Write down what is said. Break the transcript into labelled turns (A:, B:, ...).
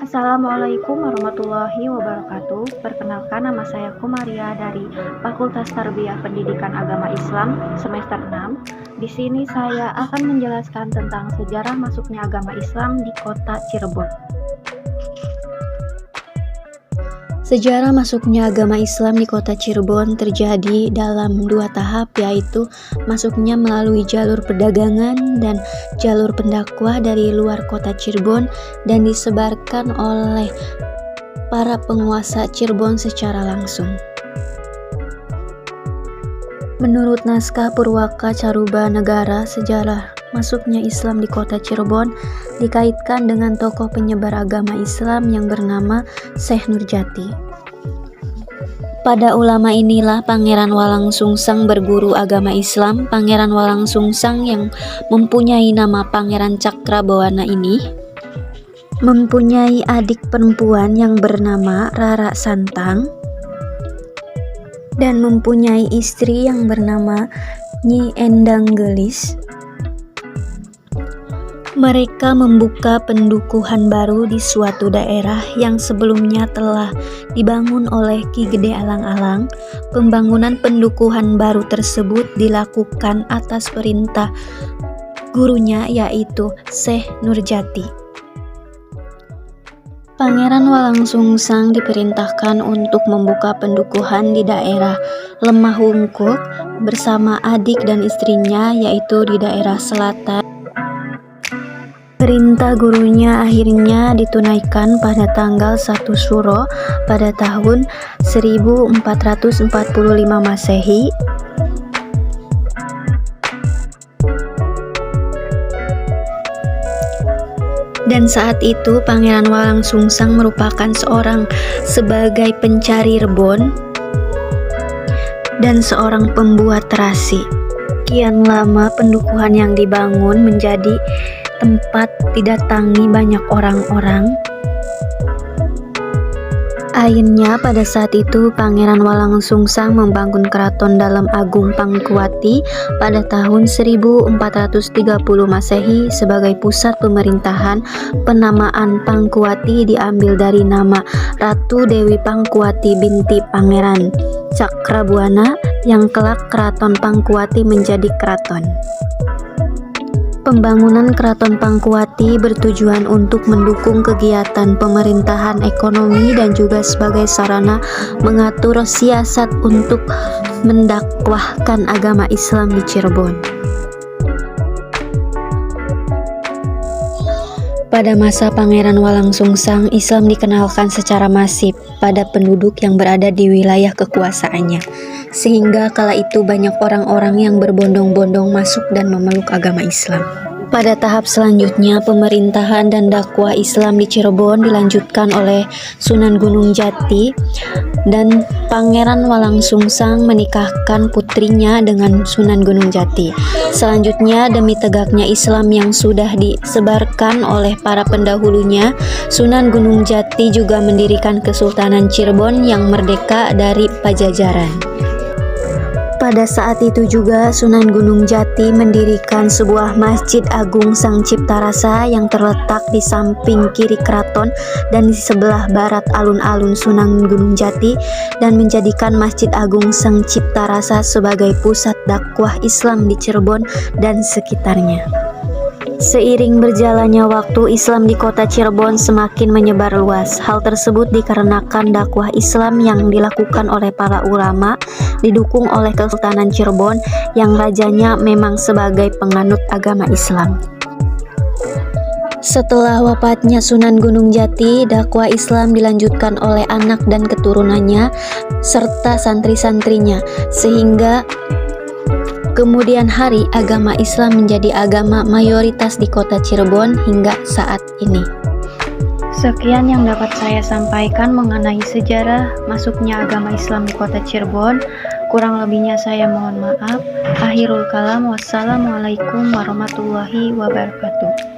A: Assalamualaikum warahmatullahi wabarakatuh. Perkenalkan, nama saya Kumaria dari Fakultas Tarbiyah Pendidikan Agama Islam semester 6. Di sini saya akan menjelaskan tentang sejarah masuknya agama Islam di kota Cirebon. Sejarah masuknya agama Islam di kota Cirebon terjadi dalam dua tahap, yaitu masuknya melalui jalur perdagangan dan jalur pendakwah dari luar kota Cirebon dan disebarkan oleh para penguasa Cirebon secara langsung. Menurut naskah Purwaka Caruba Negara, sejarah masuknya Islam di kota Cirebon dikaitkan dengan tokoh penyebar agama Islam yang bernama Syekh Nurjati. Pada ulama inilah Pangeran Walangsungsang berguru agama Islam. Pangeran Walangsungsang yang mempunyai nama Pangeran Cakrabawana ini mempunyai adik perempuan yang bernama Rara Santang dan mempunyai istri yang bernama Nyi Endang Gelis. Mereka membuka pendukuhan baru di suatu daerah yang sebelumnya telah dibangun oleh Ki Gede Alang-Alang. Pembangunan pendukuhan baru tersebut dilakukan atas perintah gurunya, yaitu Syekh Nurjati. Pangeran Walangsungsang diperintahkan untuk membuka pendukuhan di daerah Lemah Wungkuk bersama adik dan istrinya, yaitu di daerah selatan. Perintah gurunya akhirnya ditunaikan pada tanggal 1 Suro pada tahun 1445 Masehi. Dan saat itu Pangeran Walangsungsang merupakan seorang sebagai pencari rebon dan seorang pembuat terasi. Kian lama pendukuhan yang dibangun menjadi tempat didatangi banyak orang-orang. Akhirnya pada saat itu Pangeran Walangsungsang membangun keraton dalam Agung Pangkuwati pada tahun 1430 Masehi sebagai pusat pemerintahan. Penamaan Pangkuwati diambil dari nama Ratu Dewi Pangkuwati binti Pangeran Cakrabuana yang kelak Keraton Pangkuwati menjadi keraton. Pembangunan Keraton Pangkuwati bertujuan untuk mendukung kegiatan pemerintahan ekonomi dan juga sebagai sarana mengatur siasat untuk mendakwahkan agama Islam di Cirebon. Pada masa Pangeran Walangsungsang, Islam dikenalkan secara masif pada penduduk yang berada di wilayah kekuasaannya, sehingga kala itu banyak orang-orang yang berbondong-bondong masuk dan memeluk agama Islam. Pada tahap selanjutnya, pemerintahan dan dakwah Islam di Cirebon dilanjutkan oleh Sunan Gunung Jati, dan Pangeran Walangsungsang menikahkan putrinya dengan Sunan Gunung Jati. Selanjutnya, demi tegaknya Islam yang sudah disebarkan oleh para pendahulunya, Sunan Gunung Jati juga mendirikan Kesultanan Cirebon yang merdeka dari Pajajaran. Pada saat itu juga Sunan Gunung Jati mendirikan sebuah Masjid Agung Sang Cipta Rasa yang terletak di samping kiri keraton dan di sebelah barat alun-alun Sunan Gunung Jati, dan menjadikan Masjid Agung Sang Cipta Rasa sebagai pusat dakwah Islam di Cirebon dan sekitarnya. Seiring berjalannya waktu, Islam di kota Cirebon semakin menyebar luas. Hal tersebut dikarenakan dakwah Islam yang dilakukan oleh para ulama, didukung oleh Kesultanan Cirebon yang rajanya memang sebagai penganut agama Islam. Setelah wafatnya Sunan Gunung Jati, dakwah Islam dilanjutkan oleh anak dan keturunannya serta santri-santrinya, sehingga kemudian hari agama Islam menjadi agama mayoritas di kota Cirebon hingga saat ini. Sekian yang dapat saya sampaikan mengenai sejarah masuknya agama Islam di kota Cirebon. Kurang lebihnya saya mohon maaf. Akhirul kalam, wassalamualaikum warahmatullahi wabarakatuh.